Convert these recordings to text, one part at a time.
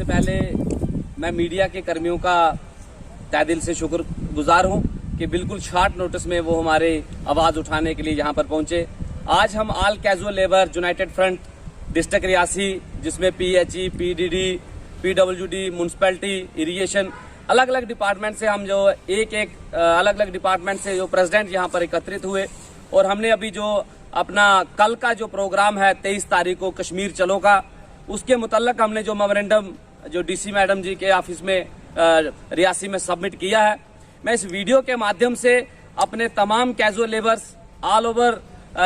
पहले मैं मीडिया के कर्मियों का तहे दिल से शुक्रगुजार हूं कि बिल्कुल शॉर्ट नोटिस में वो हमारे आवाज उठाने के लिए यहाँ पर पहुंचे। आज हम all casual labour United front district Reasi, जिसमें PHE, PDD, PWD, municipality, irrigation, अलग अलग डिपार्टमेंट से हम जो एक अलग अलग डिपार्टमेंट से जो प्रेसिडेंट यहाँ पर एकत्रित हुए और हमने अभी जो अपना कल का जो प्रोग्राम है 23 तारीख को कश्मीर चलो का, उसके मुतल्लक हमने जो मेमोरेंडम जो DC मैडम जी के ऑफिस में रियासी में सबमिट किया है। मैं इस वीडियो के माध्यम से अपने तमाम casual labours all over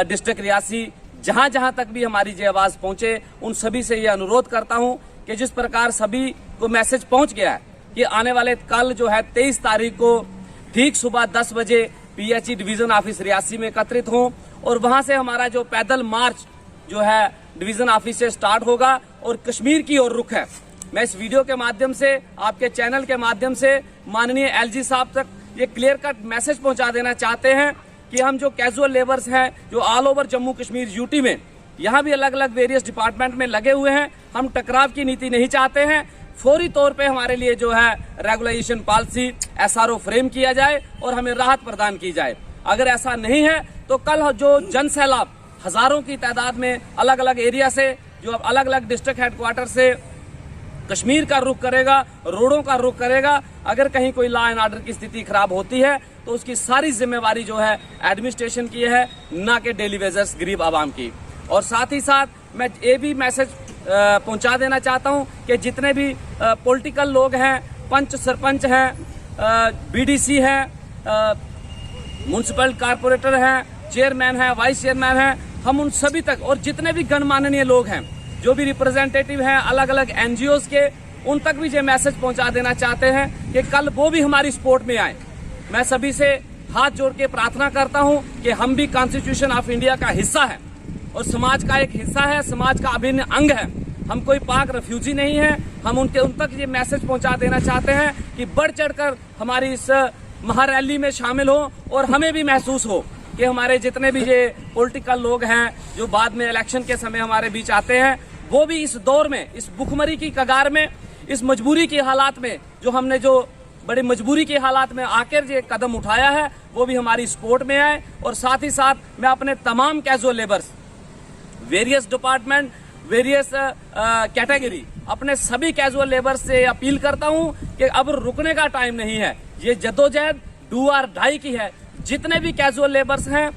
district Reasi, जहां जहां तक भी हमारी ये आवाज पहुंचे, उन सभी से ये अनुरोध करता हूं कि जिस प्रकार सभी को मैसेज पहुंच गया है कि आने वाले कल जो है 23 तारीख को ठीक सुबह 10 बजे PHE डिवीजन ऑफिस रियासी में एकत्रित हों और वहां से हमारा जो पैदल मार्च जो है डिवीजन ऑफिस से स्टार्ट होगा और कश्मीर की ओर रुख है। मैं इस वीडियो के माध्यम से, आपके चैनल के माध्यम से माननीय LG साहब तक ये क्लियर कट मैसेज पहुंचा देना चाहते हैं कि हम जो कैजुअल लेबर्स हैं जो all over Jammu Kashmir UT में, यहाँ भी अलग अलग वेरियस डिपार्टमेंट में लगे हुए हैं, हम टकराव की नीति नहीं चाहते हैं। फौरी तौर पे हमारे लिए जो है रेगुलेशन पॉलिसी SRO फ्रेम किया जाए और हमें राहत प्रदान की जाए। अगर ऐसा नहीं है तो कल जो जन सैलाब हजारों की तादाद में अलग अलग एरिया से, जो अलग अलग डिस्ट्रिक्ट हेडक्वार्टर से कश्मीर का रुख करेगा, रोडों का रुख करेगा, अगर कहीं कोई लॉ एंड ऑर्डर की स्थिति खराब होती है तो उसकी सारी जिम्मेवारी जो है एडमिनिस्ट्रेशन की है, ना कि डेली वेजर्स गरीब आवाम की। और साथ ही साथ मैं ये भी मैसेज पहुंचा देना चाहता हूं कि जितने भी पॉलिटिकल लोग हैं, पंच सरपंच हैं, BDC हैं, म्यूनसिपल कारपोरेटर हैं, चेयरमैन हैं, वाइस चेयरमैन हैं, हम उन सभी तक और जितने भी गणमाननीय लोग हैं, जो भी रिप्रेजेंटेटिव हैं अलग अलग NGOs के, उन तक भी ये मैसेज पहुंचा देना चाहते हैं कि कल वो भी हमारी सपोर्ट में आए। मैं सभी से हाथ जोड़ के प्रार्थना करता हूं कि हम भी कॉन्स्टिट्यूशन ऑफ इंडिया का हिस्सा है और समाज का एक हिस्सा है, समाज का अभिन्न अंग है। हम कोई पाक रेफ्यूजी नहीं है। हम उन तक ये मैसेज पहुंचा देना चाहते हैं कि बढ़ चढ़कर हमारी इस महारैली में शामिल हो और हमें भी महसूस हो कि हमारे जितने भी ये पॉलिटिकल लोग हैं जो बाद में इलेक्शन के समय हमारे बीच आते हैं, वो भी इस दौर में, इस भुखमरी की कगार में, इस मजबूरी की हालात में, जो हमने जो बड़ी मजबूरी के हालात में आकर ये कदम उठाया है, वो भी हमारी सपोर्ट में आए। और साथ ही साथ मैं अपने तमाम casual labours, various department, various category, अपने सभी कैजुअल लेबर्स से अपील करता हूं कि अब रुकने का टाइम नहीं है। ये जद्दोजहद डू और डाई की है। जितने भी कैजुअल लेबर्स हैं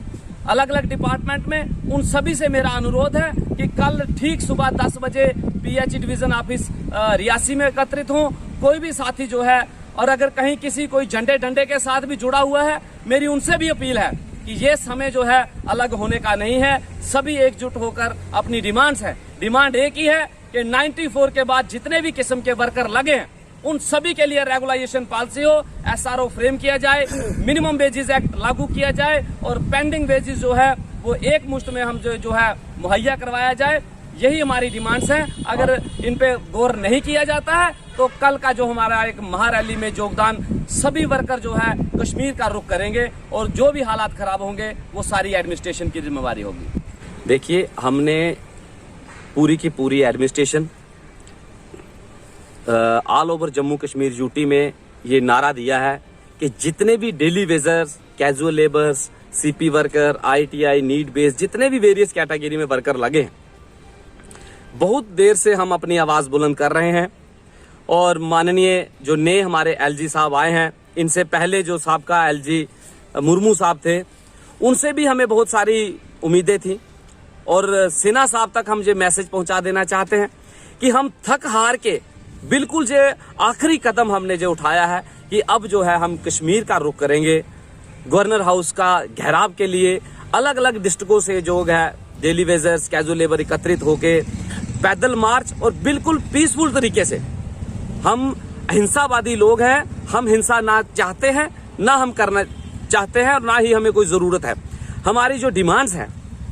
अलग अलग डिपार्टमेंट में, उन सभी से मेरा अनुरोध है कि कल ठीक सुबह 10 बजे PHE डिवीजन ऑफिस रियासी में एकत्रित हों। कोई भी साथी जो है, और अगर कहीं किसी कोई झंडे डंडे के साथ भी जुड़ा हुआ है, मेरी उनसे भी अपील है कि ये समय जो है अलग होने का नहीं है। सभी एकजुट होकर अपनी डिमांड्स है, डिमांड एक ही है कि 94 के बाद जितने भी किस्म के वर्कर लगे हैं उन सभी के लिए रेगुलाइजेशन पॉलिसी हो, SRO फ्रेम किया जाए, मिनिमम वेजेस एक्ट लागू किया जाए और पेंडिंग वेजेस जो है वो एक मुश्त में हम जो है मुहैया करवाया जाए। यही हमारी डिमांड्स हैं। अगर इन पे गौर नहीं किया जाता है तो कल का जो हमारा एक महारैली में योगदान, सभी वर्कर जो है कश्मीर का रुख करेंगे और जो भी हालात खराब होंगे वो सारी एडमिनिस्ट्रेशन की जिम्मेवारी होगी। देखिए, हमने पूरी की पूरी administration all over Jammu Kashmir UT में ये नारा दिया है कि जितने भी daily wagers, casual labours, CP worker, ITI, need based, जितने भी वेरियस कैटेगरी में वर्कर लगे हैं, बहुत देर से हम अपनी आवाज बुलंद कर रहे हैं। और माननीय जो नए हमारे LG साहब आए हैं, इनसे पहले जो साहबका LG मुर्मू साहब थे, उनसे भी हमें बहुत सारी उम्मीदें थी। और सिन्हा साहब तक हम ये मैसेज पहुंचा देना चाहते हैं कि हम थक हार के बिल्कुल जो आखिरी कदम हमने जो उठाया है कि अब जो है हम कश्मीर का रुख करेंगे। गवर्नर हाउस का घेराव के लिए अलग अलग डिस्ट्रिक्टों से जो है डेली वेजर्स, कैजुअल लेबर एकत्रित होके पैदल मार्च, और बिल्कुल पीसफुल तरीके से, हम अहिंसावादी लोग हैं, हम हिंसा ना चाहते हैं, ना हम करना चाहते हैं और ना ही हमें कोई जरूरत है। हमारी जो डिमांड्स हैं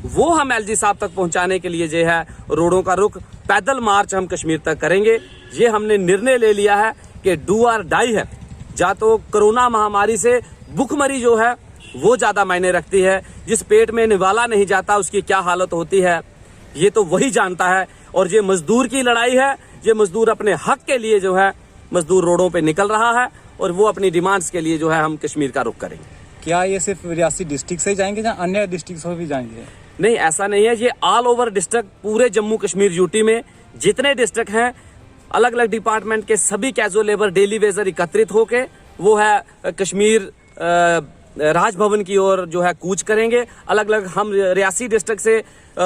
वो हम LG साहब तक पहुंचाने के लिए जो है रोडों का रुख, पैदल मार्च हम कश्मीर तक करेंगे। ये हमने निर्णय ले लिया है कि डू और डाई है। या तो कोरोना महामारी से भुखमरी जो है वो ज्यादा मायने रखती है। जिस पेट में निवाला नहीं जाता उसकी क्या हालत होती है ये तो वही जानता है। और ये मजदूर की लड़ाई है, ये मजदूर अपने हक के लिए जो है मजदूर रोडों पे निकल रहा है और वो अपनी डिमांड्स के लिए जो है हम कश्मीर का रुख करेंगे। क्या ये सिर्फ रियासी डिस्ट्रिक्ट से जाएंगे या अन्य डिस्ट्रिक्ट से भी जाएंगे? नहीं, ऐसा नहीं है, ये ऑल ओवर डिस्ट्रिक्ट, पूरे जम्मू कश्मीर यूटी में जितने डिस्ट्रिक्ट हैं, अलग अलग डिपार्टमेंट के सभी कैजुअल लेबर डेली वेजर एकत्रित होके वो है कश्मीर राजभवन की ओर जो है कूच करेंगे। अलग अलग हम रियासी डिस्ट्रिक्ट से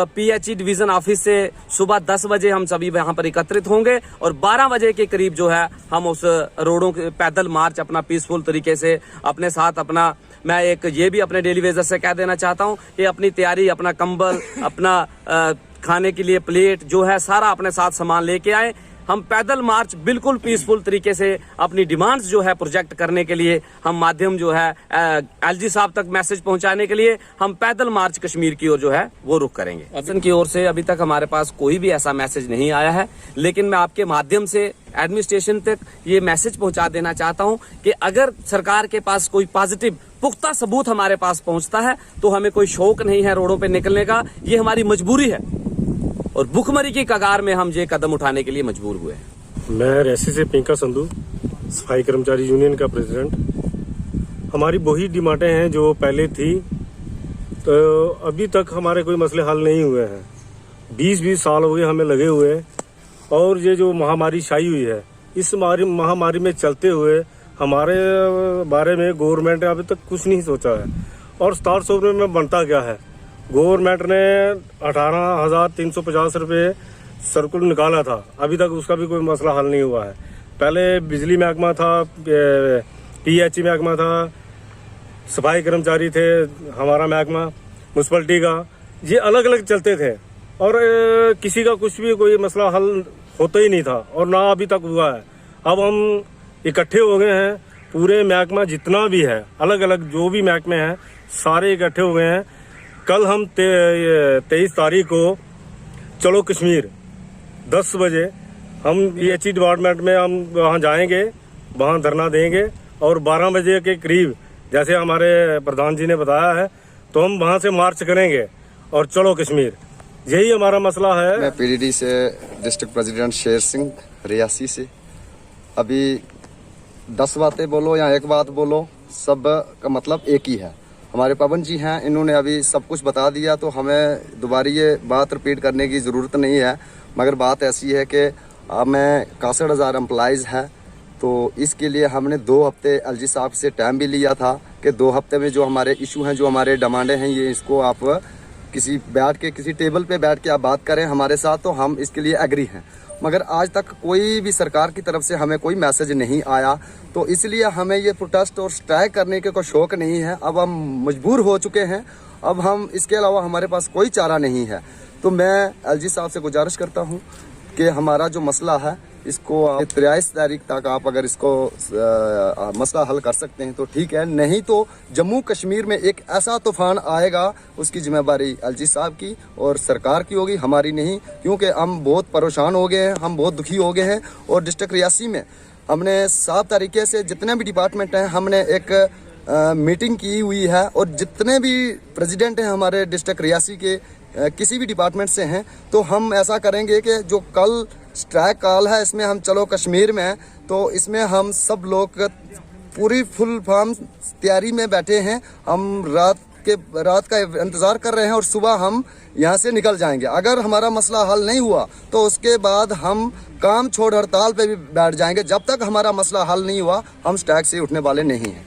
PHE डिवीजन ऑफिस से सुबह 10 बजे हम सभी वहां पर एकत्रित होंगे और 12 बजे के करीब जो है हम उस रोडों के पैदल मार्च अपना पीसफुल तरीके से अपने साथ अपना, मैं एक ये भी अपने डेली वेजर से कह देना चाहता हूं कि अपनी तैयारी, अपना कंबल, अपना खाने के लिए प्लेट जो है सारा अपने साथ सामान लेके आए। हम पैदल मार्च बिल्कुल पीसफुल तरीके से अपनी डिमांड्स जो है प्रोजेक्ट करने के लिए हम माध्यम जो है LG साहब तक मैसेज पहुंचाने के लिए हम पैदल मार्च कश्मीर की ओर जो है वो रुख करेंगे। शासन की ओर से अभी तक हमारे पास कोई भी ऐसा मैसेज नहीं आया है, लेकिन मैं आपके माध्यम से एडमिनिस्ट्रेशन तक ये मैसेज पहुंचा देना चाहता हूं कि अगर सरकार के पास कोई पॉजिटिव पुख्ता सबूत हमारे पास पहुंचता है तो हमें कोई शौक नहीं है रोडों पे निकलने का, ये हमारी मजबूरी है और भुखमरी की कगार में हम ये कदम उठाने के लिए मजबूर हुए हैं। मैं रेसी से पिंका संधू, सफाई कर्मचारी यूनियन का प्रेसिडेंट। हमारी वही डिमांडें हैं जो पहले थी, तो अभी तक हमारे कोई मसले हल नहीं हुए हैं। 20-20 साल हो गए हमें लगे हुए, और ये जो महामारी छाई हुई है, इस महामारी में चलते हुए हमारे बारे में गवर्नमेंट ने अभी तक कुछ नहीं सोचा है। और 700 में बनता क्या है? गवर्नमेंट ने 18,350 रुपये सर्कुलर निकाला था, अभी तक उसका भी कोई मसला हल नहीं हुआ है। पहले बिजली महकमा था, PHE महकमा था, सफाई कर्मचारी थे, हमारा महकमा म्यूनसिपलिटी का, ये अलग अलग चलते थे और किसी का कुछ भी कोई मसला हल होता ही नहीं था और ना अभी तक हुआ है। अब हम इकट्ठे हो गए हैं, पूरे महकमा जितना भी है, अलग अलग जो भी महकमे हैं सारे इकट्ठे हो गए हैं। कल हम 23 तारीख को चलो कश्मीर 10 बजे हम PHE डिपार्टमेंट में हम वहाँ जाएंगे, वहाँ धरना देंगे और 12 बजे के करीब जैसे हमारे प्रधान जी ने बताया है तो हम वहाँ से मार्च करेंगे और चलो कश्मीर, यही हमारा मसला है। मैं PDD से डिस्ट्रिक्ट प्रेसिडेंट शेर सिंह रियासी से। अभी 10 बातें बोलो या एक बात बोलो, सब का मतलब एक ही है। हमारे पवन जी हैं, इन्होंने अभी सब कुछ बता दिया, तो हमें दोबारा ये बात रिपीट करने की ज़रूरत नहीं है। मगर बात ऐसी है कि हमें 61,000 एम्प्लॉइज़ हैं, तो इसके लिए हमने 2 हफ्ते LG साहब से टाइम भी लिया था कि 2 हफ्ते में जो हमारे इशू हैं, जो हमारे डिमांडें हैं, ये इसको आप किसी टेबल पे बैठ के आप बात करें हमारे साथ, तो हम इसके लिए एग्री हैं। मगर आज तक कोई भी सरकार की तरफ से हमें कोई मैसेज नहीं आया, तो इसलिए हमें ये प्रोटेस्ट और स्ट्राइक करने के कोई शौक नहीं है। अब हम मजबूर हो चुके हैं, अब हम इसके अलावा हमारे पास कोई चारा नहीं है। तो मैं LG साहब से गुजारिश करता हूँ कि हमारा जो मसला है इसको 23 तारीख तक आप अगर इसको मसला हल कर सकते हैं तो ठीक है, नहीं तो जम्मू कश्मीर में एक ऐसा तूफान आएगा, उसकी जिम्मेदारी LG साहब की और सरकार की होगी, हमारी नहीं। क्योंकि हम बहुत परेशान हो गए हैं, हम बहुत दुखी हो गए हैं। और डिस्ट्रिक्ट रियासी में हमने साफ तरीके से जितने भी डिपार्टमेंट हैं, हमने एक मीटिंग की हुई है और जितने भी प्रेसिडेंट हैं हमारे डिस्ट्रिक्ट रियासी के किसी भी डिपार्टमेंट से हैं, तो हम ऐसा करेंगे कि जो कल स्ट्राइक कॉल है इसमें हम चलो कश्मीर में, तो इसमें हम सब लोग पूरी फुल फॉर्म तैयारी में बैठे हैं। हम रात का इंतज़ार कर रहे हैं और सुबह हम यहाँ से निकल जाएंगे। अगर हमारा मसला हल नहीं हुआ तो उसके बाद हम काम छोड़ हड़ताल पे भी बैठ जाएंगे। जब तक हमारा मसला हल नहीं हुआ हम स्ट्राइक से उठने वाले नहीं हैं।